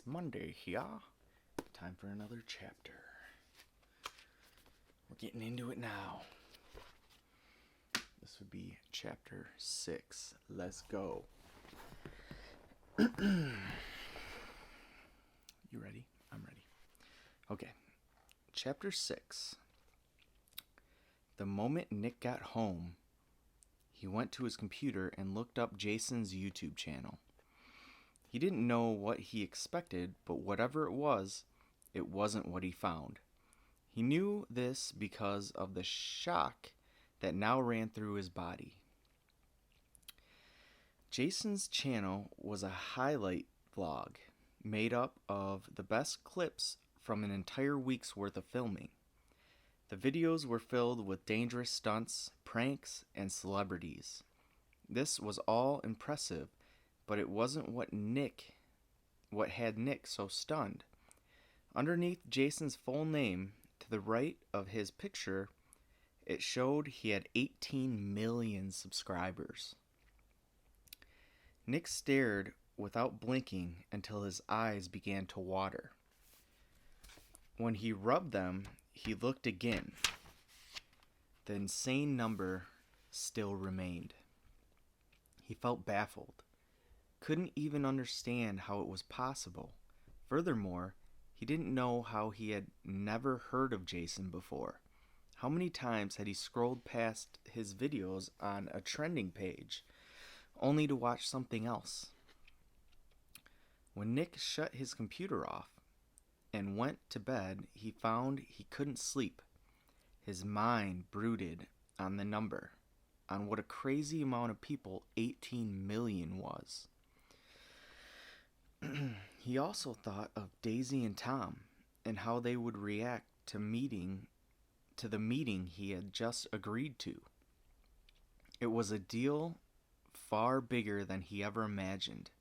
Monday here. Time for another chapter. We're getting into it now. This would be chapter 6. Let's go. You ready? I'm ready. Okay. Chapter 6. The moment Nick got home, he went to his computer and looked up Jason's YouTube channel. He didn't know what he expected, but whatever it wasn't what he found. He knew this because of the shock that now ran through his body. Jason's channel was a highlight vlog made up of the best clips from an entire week's worth of filming. The videos were filled with dangerous stunts, pranks, and celebrities. This was all impressive, but it wasn't what had Nick so stunned. Underneath Jason's full name, to the right of his picture, it showed he had 18 million subscribers. Nick stared without blinking until his eyes began to water. When he rubbed them, he looked again. The insane number still remained. He felt baffled. Couldn't even understand how it was possible. Furthermore, he didn't know how he had never heard of Jason before. How many times had he scrolled past his videos on a trending page, only to watch something else? When Nick shut his computer off and went to bed, he found he couldn't sleep. His mind brooded on the number, on what a crazy amount of people 18 million was. He also thought of Daisy and Tom and how they would react to the meeting he had just agreed to. It was a deal far bigger than he ever imagined.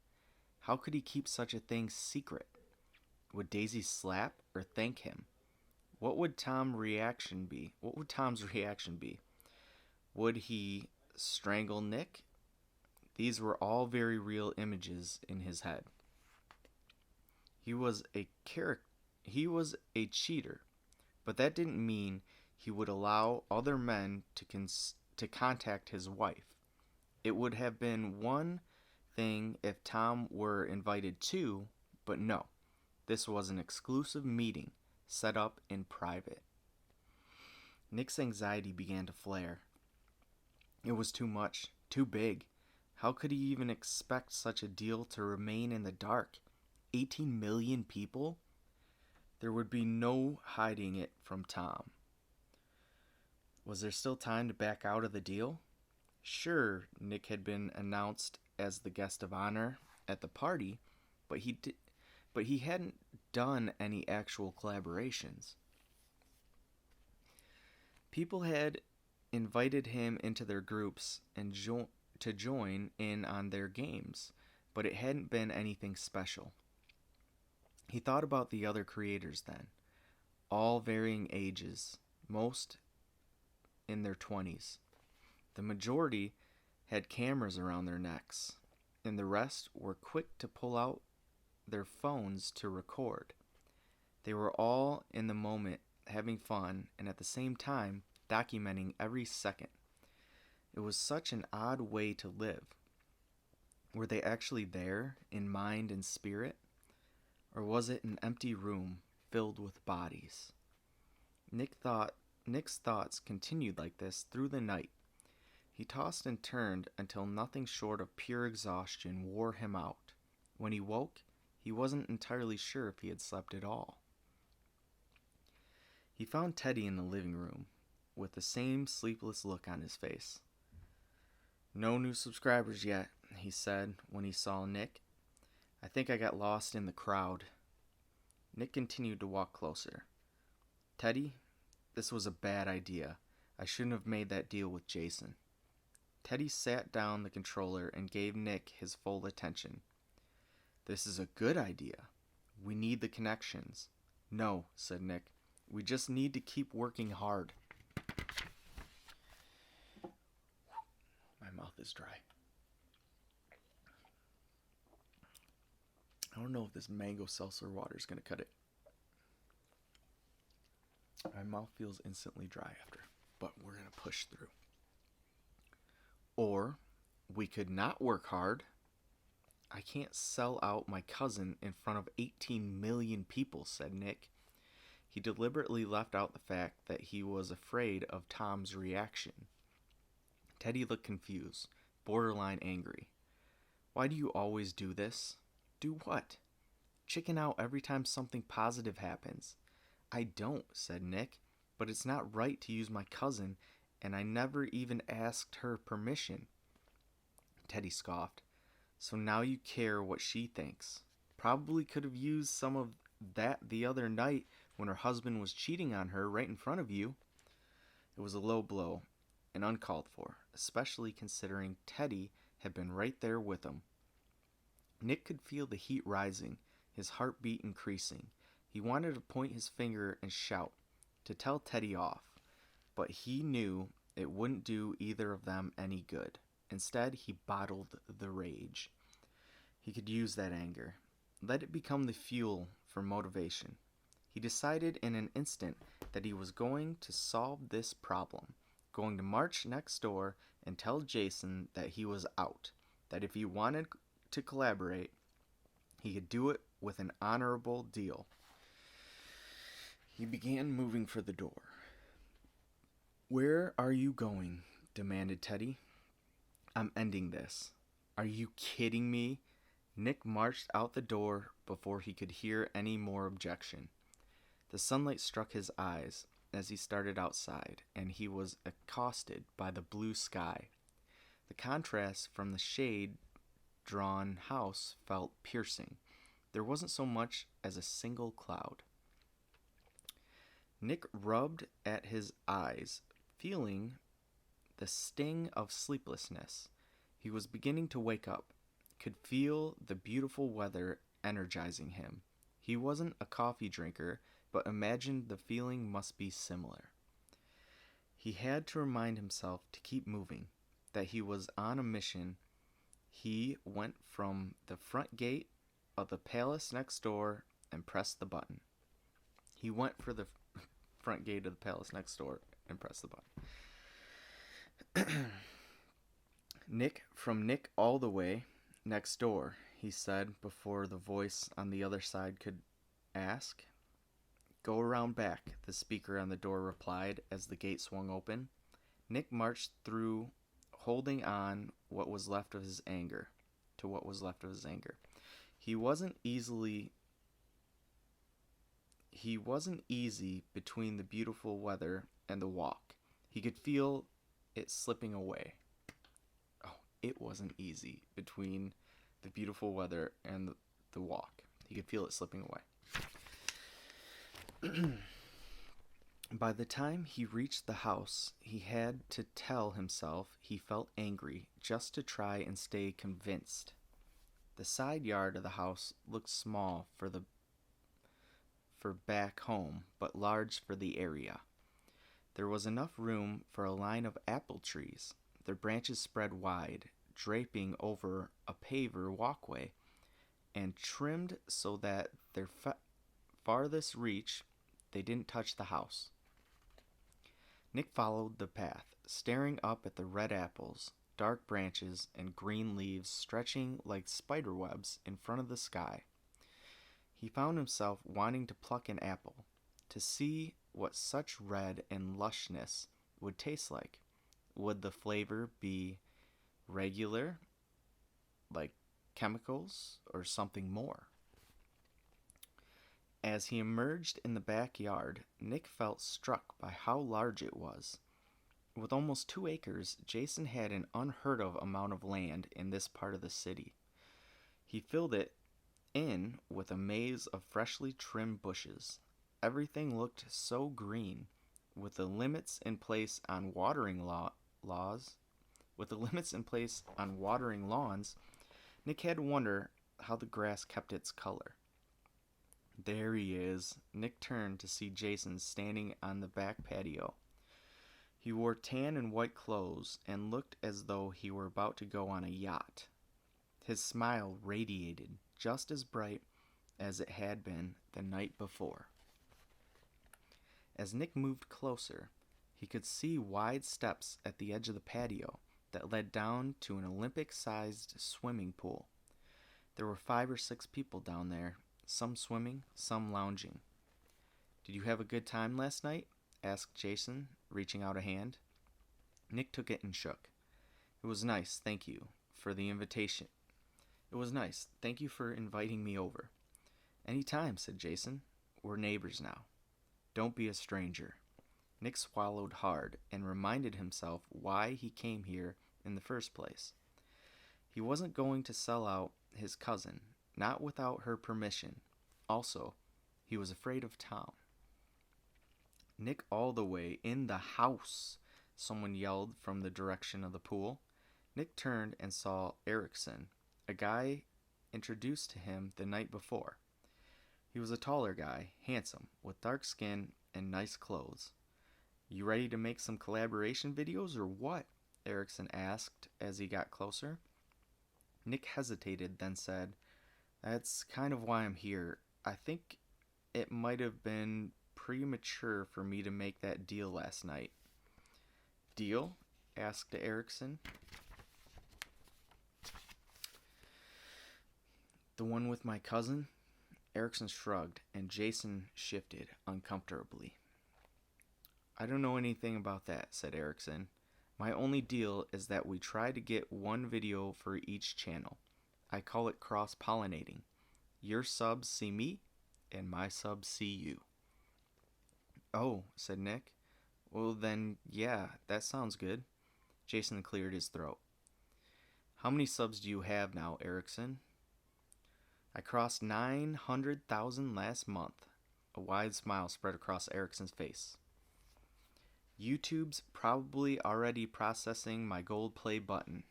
How could he keep such a thing secret? Would Daisy slap or thank him? What would Tom's reaction be? Would he strangle Nick? These were all very real images in his head. He was a cheater, but that didn't mean he would allow other men to contact his wife. It would have been one thing if Tom were invited too, but no. This was an exclusive meeting set up in private. Nick's anxiety began to flare. It was too much, too big. How could he even expect such a deal to remain in the dark? 18 million people? There would be no hiding it from Tom. Was there still time to back out of the deal? Sure, Nick had been announced as the guest of honor at the party, but he hadn't done any actual collaborations. People had invited him into their groups and to join in on their games, but it hadn't been anything special. He thought about the other creators then, all varying ages, most in their 20s. The majority had cameras around their necks, and the rest were quick to pull out their phones to record. They were all in the moment, having fun, and at the same time, documenting every second. It was such an odd way to live. Were they actually there, in mind and spirit? Or was it an empty room filled with bodies? Nick's thoughts continued like this through the night. He tossed and turned until nothing short of pure exhaustion wore him out. When he woke, he wasn't entirely sure if he had slept at all. He found Teddy in the living room, with the same sleepless look on his face. "No new subscribers yet," he said when he saw Nick. "I think I got lost in the crowd." Nick continued to walk closer. "Teddy, this was a bad idea. I shouldn't have made that deal with Jason." Teddy sat down the controller and gave Nick his full attention. "This is a good idea. We need the connections." "No," said Nick. "We just need to keep working hard." My mouth is dry. I don't know if this mango seltzer water is going to cut it. My mouth feels instantly dry after, but we're going to push through. Or we could not work hard. I can't sell out my cousin in front of 18 million people, said Nick. He deliberately left out the fact that he was afraid of Tom's reaction. Teddy looked confused, borderline angry. Why do you always do this? Do what? Chicken out every time something positive happens. I don't, said Nick, but it's not right to use my cousin, and I never even asked her permission. Teddy scoffed. So now you care what she thinks. Probably could have used some of that the other night when her husband was cheating on her right in front of you. It was a low blow, and uncalled for, especially considering Teddy had been right there with him. Nick could feel the heat rising, his heartbeat increasing. He wanted to point his finger and shout, to tell Teddy off, but he knew it wouldn't do either of them any good. Instead, he bottled the rage. He could use that anger. Let it become the fuel for motivation. He decided in an instant that he was going to solve this problem, going to march next door and tell Jason that he was out, that if he wanted to collaborate, he could do it with an honorable deal. He began moving for the door. Where are you going? Demanded Teddy. I'm ending this. Are you kidding me? Nick marched out the door before he could hear any more objection. The sunlight struck his eyes as he started outside, and he was accosted by the blue sky. The contrast from the shade-drawn house felt piercing. There wasn't so much as a single cloud. Nick rubbed at his eyes, feeling the sting of sleeplessness. He was beginning to wake up, could feel the beautiful weather energizing him. He wasn't a coffee drinker, but imagined the feeling must be similar. He had to remind himself to keep moving, that he was on a mission. He went from the front gate of the palace next door and pressed the button. He went for the front gate of the palace next door and pressed the button. Nick all the way next door, he said before the voice on the other side could ask. Go around back, the speaker on the door replied as the gate swung open. Nick marched through, holding on what was left of his anger. He wasn't easy between the beautiful weather and the walk. He could feel it slipping away. Oh, it wasn't easy between the beautiful weather and the walk. He could feel it slipping away. By the time he reached the house, he had to tell himself he felt angry just to try and stay convinced. The side yard of the house looked small for back home, but large for the area. There was enough room for a line of apple trees. Their branches spread wide, draping over a paver walkway, and trimmed so that their farthest reach, they didn't touch the house. Nick followed the path, staring up at the red apples, dark branches, and green leaves stretching like spider webs in front of the sky. He found himself wanting to pluck an apple, to see what such red and lushness would taste like. Would the flavor be regular, like chemicals, or something more? As he emerged in the backyard, Nick felt struck by how large it was. With almost 2 acres, Jason had an unheard of amount of land in this part of the city. He filled it in with a maze of freshly trimmed bushes. Everything looked so green, with the limits in place on watering lawns. Nick had to wonder how the grass kept its color. There he is. Nick turned to see Jason standing on the back patio. He wore tan and white clothes and looked as though he were about to go on a yacht. His smile radiated, just as bright as it had been the night before. As Nick moved closer, he could see wide steps at the edge of the patio that led down to an Olympic-sized swimming pool. There were 5 or 6 people down there, some swimming, some lounging. "Did you have a good time last night?" asked Jason, reaching out a hand. Nick took it and shook. "It was nice, thank you for the invitation. It was nice, thank you for inviting me over." "Any time," said Jason. "We're neighbors now. Don't be a stranger." Nick swallowed hard and reminded himself why he came here in the first place. He wasn't going to sell out his cousin, not without her permission. Also, he was afraid of Tom. "Nick all the way in the house," someone yelled from the direction of the pool. Nick turned and saw Erickson, a guy introduced to him the night before. He was a taller guy, handsome, with dark skin and nice clothes. "You ready to make some collaboration videos or what?" Erickson asked as he got closer. Nick hesitated, then said, "That's kind of why I'm here. I think it might have been premature for me to make that deal last night." "Deal?" asked Erickson. "The one with my cousin?" Erickson shrugged, and Jason shifted uncomfortably. "I don't know anything about that," said Erickson. "My only deal is that we try to get one video for each channel. I call it cross-pollinating. Your subs see me, and my subs see you." "Oh," said Nick. "Well then, yeah, that sounds good." Jason cleared his throat. "How many subs do you have now, Erickson?" "I crossed 900,000 last month." A wide smile spread across Erickson's face. "YouTube's probably already processing my gold play button."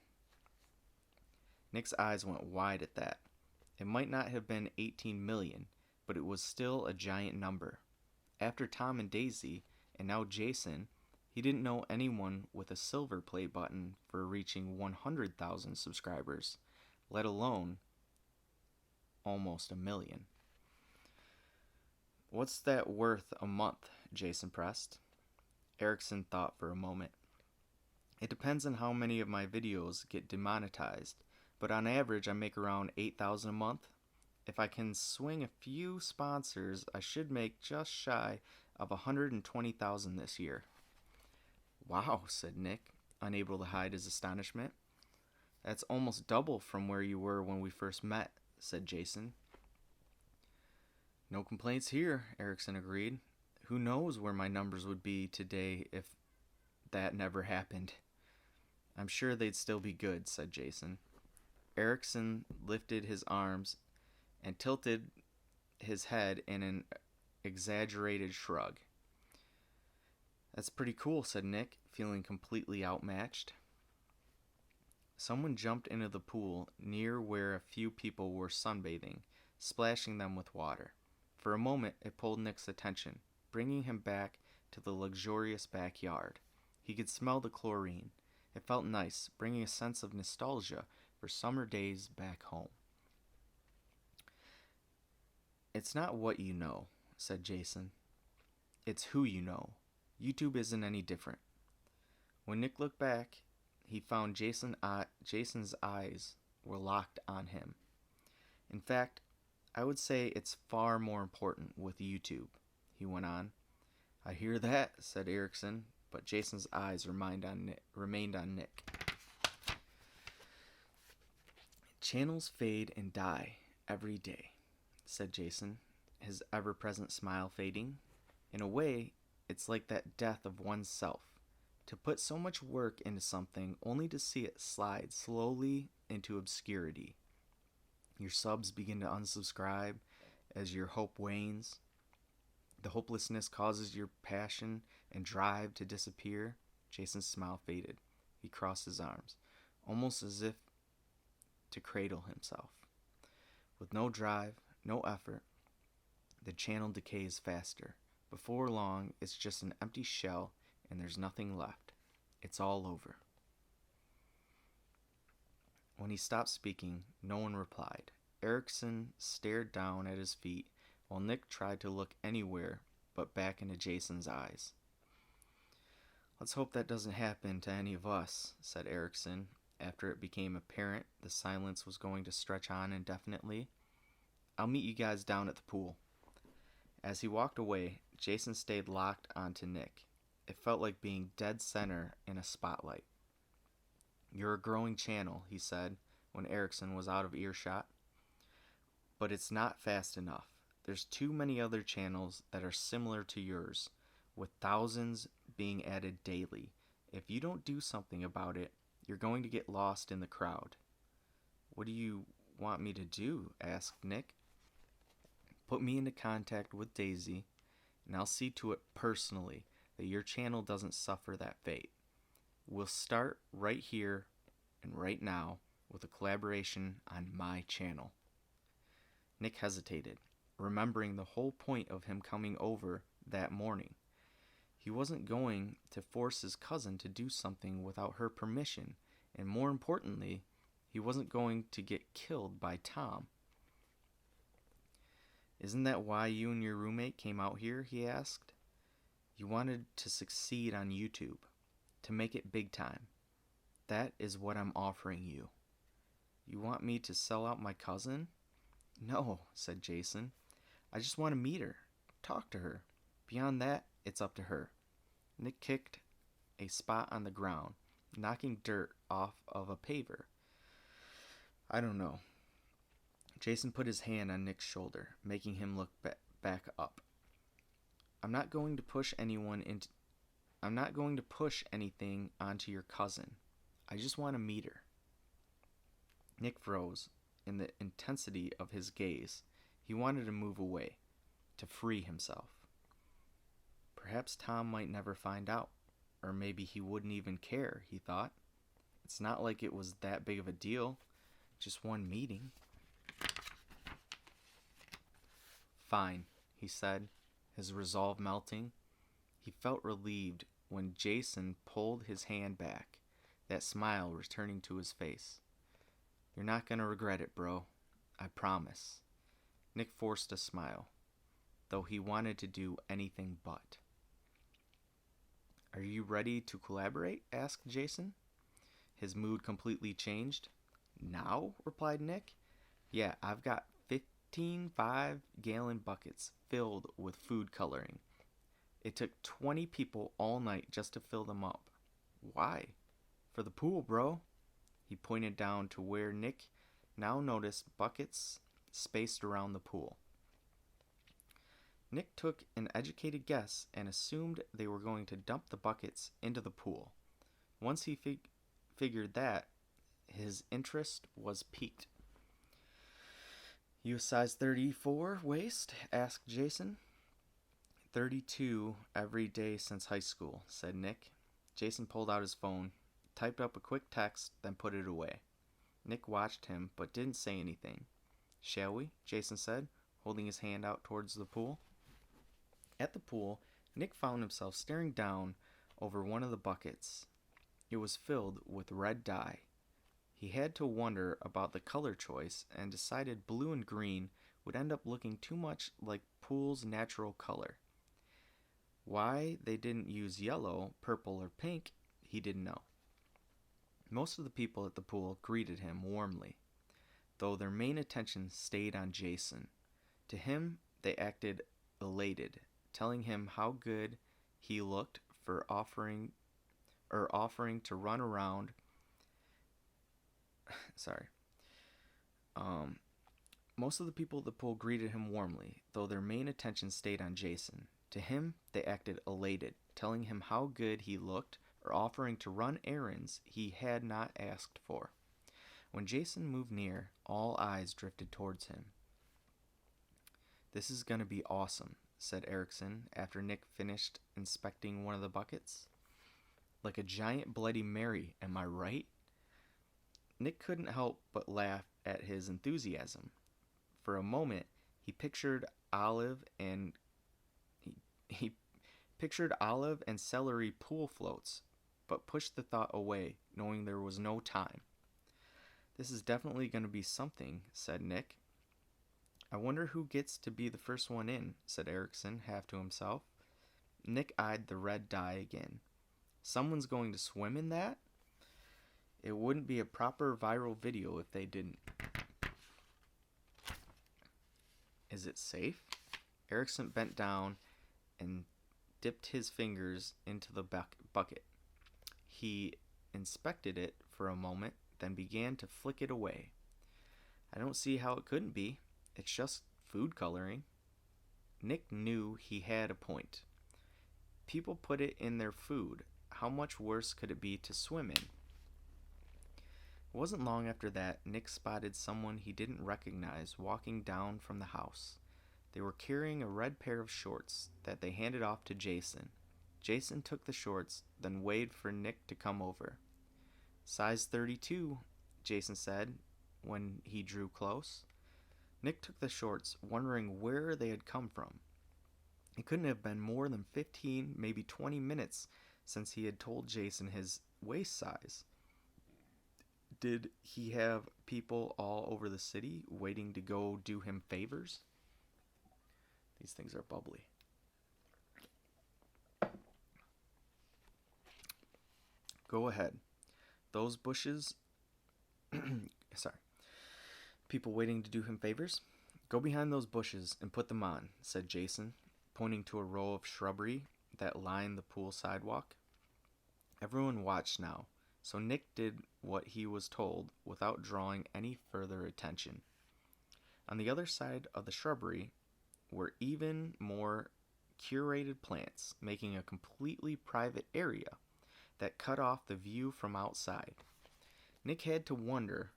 Nick's eyes went wide at that. It might not have been 18 million, but it was still a giant number. After Tom and Daisy, and now Jason, he didn't know anyone with a silver play button for reaching 100,000 subscribers, let alone almost 1 million. "What's that worth a month?" Jason pressed. Erickson thought for a moment. "It depends on how many of my videos get demonetized, but on average I make around 8,000 a month. If I can swing a few sponsors, I should make just shy of 120,000 this year." "Wow," said Nick, unable to hide his astonishment. "That's almost double from where you were when we first met," said Jason. "No complaints here," Erickson agreed. "Who knows where my numbers would be today if that never happened." "I'm sure they'd still be good," said Jason. Erickson lifted his arms and tilted his head in an exaggerated shrug. "That's pretty cool," said Nick, feeling completely outmatched. Someone jumped into the pool near where a few people were sunbathing, splashing them with water. For a moment, it pulled Nick's attention, bringing him back to the luxurious backyard. He could smell the chlorine. It felt nice, bringing a sense of nostalgia for summer days back home. "It's not what you know," said Jason. "It's who you know. YouTube isn't any different." When Nick looked back, he found Jason's eyes were locked on him. "In fact, I would say it's far more important with YouTube," he went on. "I hear that," said Erickson, but Jason's eyes remained on Nick. "Channels fade and die every day," said Jason, his ever-present smile fading. "In a way, it's like that death of oneself. To put so much work into something only to see it slide slowly into obscurity. Your subs begin to unsubscribe as your hope wanes. The hopelessness causes your passion and drive to disappear." Jason's smile faded. He crossed his arms, almost as if to cradle himself. "With no drive, no effort, the channel decays faster. Before long, it's just an empty shell and there's nothing left. It's all over." When he stopped speaking, no one replied. Erickson stared down at his feet while Nick tried to look anywhere but back into Jason's eyes. "Let's hope that doesn't happen to any of us," said Erickson, after it became apparent the silence was going to stretch on indefinitely. "I'll meet you guys down at the pool." As he walked away, Jason stayed locked onto Nick. It felt like being dead center in a spotlight. "You're a growing channel," he said when Erickson was out of earshot. "But it's not fast enough. There's too many other channels that are similar to yours, with thousands being added daily. If you don't do something about it, you're going to get lost in the crowd." "What do you want me to do?" asked Nick. "Put me into contact with Daisy, and I'll see to it personally that your channel doesn't suffer that fate. We'll start right here and right now with a collaboration on my channel." Nick hesitated, remembering the whole point of him coming over that morning. He wasn't going to force his cousin to do something without her permission, and more importantly, he wasn't going to get killed by Tom. "Isn't that why you and your roommate came out here?" he asked. "You wanted to succeed on YouTube, to make it big time. That is what I'm offering you." "You want me to sell out my cousin?" "No," said Jason. "I just want to meet her, talk to her. Beyond that, it's up to her." Nick kicked a spot on the ground, knocking dirt off of a paver. "I don't know." Jason put his hand on Nick's shoulder, making him look back up. I'm not going to push anything onto your cousin. I just want to meet her." Nick froze in the intensity of his gaze. He wanted to move away, to free himself. Perhaps Tom might never find out, or maybe he wouldn't even care, he thought. It's not like it was that big of a deal, just one meeting. "Fine," he said, his resolve melting. He felt relieved when Jason pulled his hand back, that smile returning to his face. "You're not going to regret it, bro. I promise." Nick forced a smile, though he wanted to do anything but. "Are you ready to collaborate?" asked Jason. His mood completely changed. "Now?" replied Nick. "Yeah, I've got 15 5-gallon buckets filled with food coloring. It took 20 people all night just to fill them up." "Why?" "For the pool, bro." He pointed down to where Nick now noticed buckets spaced around the pool. Nick took an educated guess and assumed they were going to dump the buckets into the pool. Once he figured that, his interest was piqued. "You a size 34 waist?" asked Jason. 32 every day since high school," said Nick. Jason pulled out his phone, typed up a quick text, then put it away. Nick watched him, but didn't say anything. "Shall we?" Jason said, holding his hand out towards the pool. At the pool, Nick found himself staring down over one of the buckets. It was filled with red dye. He had to wonder about the color choice and decided blue and green would end up looking too much like pool's natural color. Why they didn't use yellow, purple, or pink, he didn't know. Most of the people at the pool greeted him warmly, though their main attention stayed on Jason. To him, they acted elated, telling him how good he looked for offering to run around. Most of the people at the pool greeted him warmly, though their main attention stayed on Jason. To him, they acted elated, telling him how good he looked or offering to run errands he had not asked for. When Jason moved near, all eyes drifted towards him. "This is going to be awesome," said Erickson after Nick finished inspecting one of the buckets. "Like a giant Bloody Mary, am I right?" Nick couldn't help but laugh at his enthusiasm. For a moment, he pictured olive and celery pool floats, but pushed the thought away, knowing there was no time. "This is definitely going to be something," said Nick. I wonder who gets to be the first one in, said Erickson, half to himself. Nick eyed the red dye again. Someone's going to swim in that? It wouldn't be a proper viral video if they didn't. Is it safe? Erickson bent down and dipped his fingers into the bucket. He inspected it for a moment, then began to flick it away. I don't see how it couldn't be. It's just food coloring. Nick knew he had a point. People put it in their food. How much worse could it be to swim in? It wasn't long after that Nick spotted someone he didn't recognize walking down from the house. They were carrying a red pair of shorts that they handed off to Jason. Jason took the shorts, then waved for Nick to come over. Size 32, Jason said when he drew close. Nick took the shorts, wondering where they had come from. It couldn't have been more than 15, maybe 20 minutes since he had told Jason his waist size. Did he have people all over the city waiting to go do him favors? These things are bubbly. Go ahead. Those bushes... Sorry. People waiting to do him favors? Go behind those bushes and put them on, said Jason, pointing to a row of shrubbery that lined the pool sidewalk. Everyone watched now, so Nick did what he was told without drawing any further attention. On the other side of the shrubbery were even more curated plants, making a completely private area that cut off the view from outside. Nick had to wonder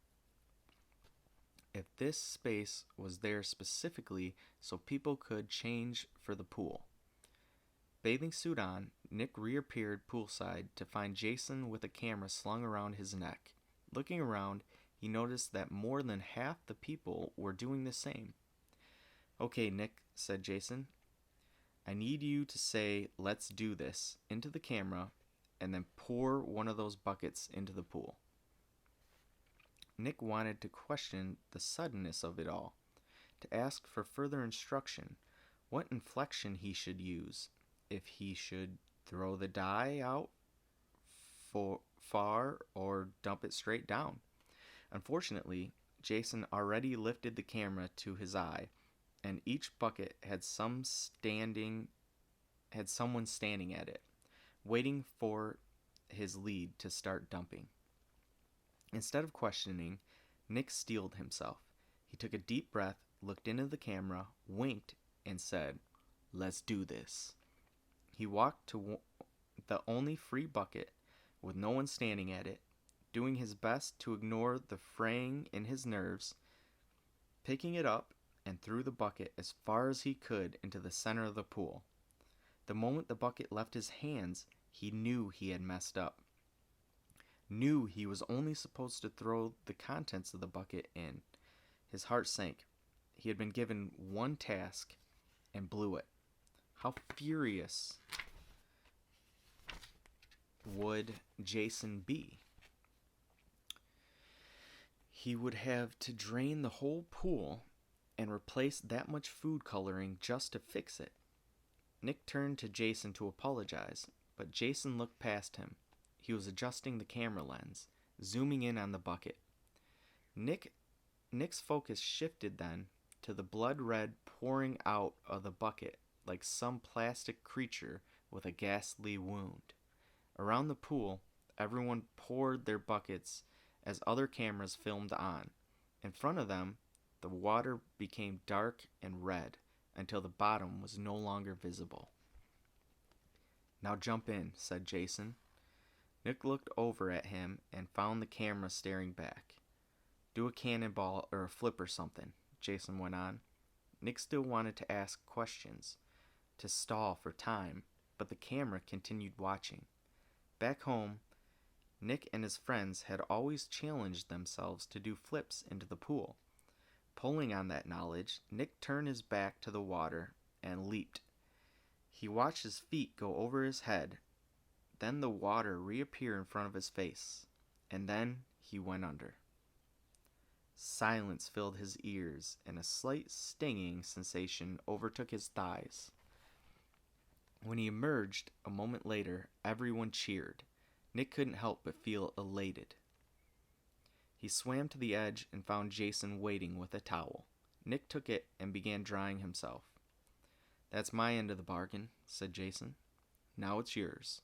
if this space was there specifically so people could change for the pool. Bathing suit on, Nick reappeared poolside to find Jason with a camera slung around his neck. Looking around, he noticed that more than half the people were doing the same. Okay, Nick, said Jason. I need you to say, let's do this, into the camera, and then pour one of those buckets into the pool. Nick wanted to question the suddenness of it all, to ask for further instruction, what inflection he should use, if he should throw the dye out far or dump it straight down. Unfortunately, Jason already lifted the camera to his eye, and each bucket had someone standing at it, waiting for his lead to start dumping. Instead of questioning, Nick steeled himself. He took a deep breath, looked into the camera, winked, and said, "Let's do this." He walked to the only free bucket, with no one standing at it, doing his best to ignore the fraying in his nerves, picking it up, and threw the bucket as far as he could into the center of the pool. The moment the bucket left his hands, he knew he had messed up. Knew he was only supposed to throw the contents of the bucket in. His heart sank. He had been given one task and blew it. How furious would Jason be? He would have to drain the whole pool and replace that much food coloring just to fix it. Nick turned to Jason to apologize, but Jason looked past him. He was adjusting the camera lens, zooming in on the bucket. Nick's focus shifted then to the blood red pouring out of the bucket like some plastic creature with a ghastly wound. Around the pool, everyone poured their buckets as other cameras filmed on. In front of them, the water became dark and red until the bottom was no longer visible. "Now jump in," said Jason. Nick looked over at him and found the camera staring back. "Do a cannonball or a flip or something," Jason went on. Nick still wanted to ask questions, to stall for time, but the camera continued watching. Back home, Nick and his friends had always challenged themselves to do flips into the pool. Pulling on that knowledge, Nick turned his back to the water and leaped. He watched his feet go over his head, then the water reappear in front of his face, and then he went under. Silence filled his ears, and a slight stinging sensation overtook his thighs. When he emerged a moment later, everyone cheered. Nick couldn't help but feel elated. He swam to the edge and found Jason waiting with a towel. Nick took it and began drying himself. "That's my end of the bargain," said Jason. "Now it's yours."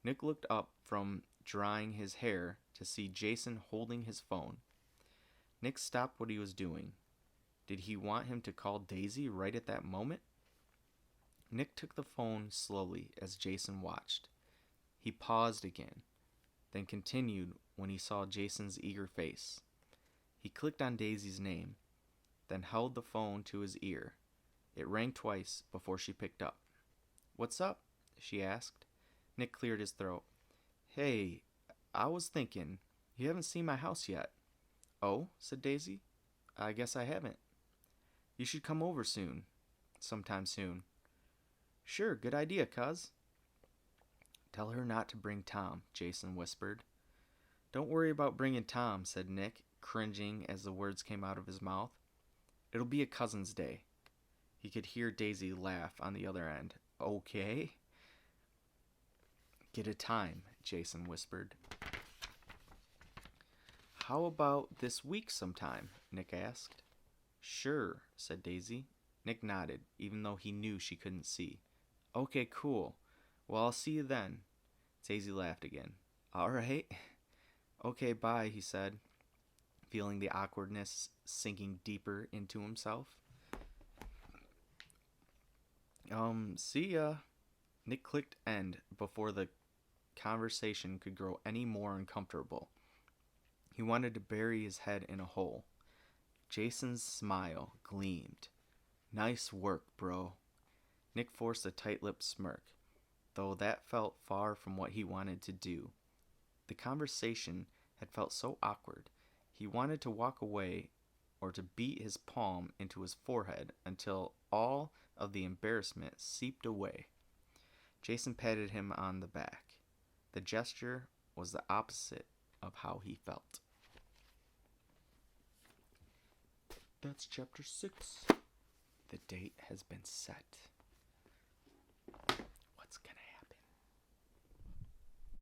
Nick looked up from drying his hair to see Jason holding his phone. Nick stopped what he was doing. Did he want him to call Daisy right at that moment? Nick took the phone slowly as Jason watched. He paused again, then continued when he saw Jason's eager face. He clicked on Daisy's name, then held the phone to his ear. It rang twice before she picked up. "What's up?" she asked. Nick cleared his throat. "Hey, I was thinking, you haven't seen my house yet." "Oh," said Daisy. "I guess I haven't." "You should come over sometime soon." "Sure, good idea, cuz." "Tell her not to bring Tom," Jason whispered. "Don't worry about bringing Tom," said Nick, cringing as the words came out of his mouth. "It'll be a cousin's day." He could hear Daisy laugh on the other end. "Okay." "Get a time," Jason whispered. "How about this week sometime?" Nick asked. "Sure," said Daisy. Nick nodded, even though he knew she couldn't see. "Okay, cool. Well, I'll see you then." Daisy laughed again. "All right." "Okay, bye," he said, feeling the awkwardness sinking deeper into himself. See ya." Nick clicked end before the conversation could grow any more uncomfortable. He wanted to bury his head in a hole. Jason's smile gleamed. "Nice work, bro." Nick forced a tight-lipped smirk, though that felt far from what he wanted to do. The conversation had felt so awkward. He wanted to walk away or to beat his palm into his forehead until all of the embarrassment seeped away. Jason patted him on the back. The gesture was the opposite of how he felt. That's chapter 6. The date has been set.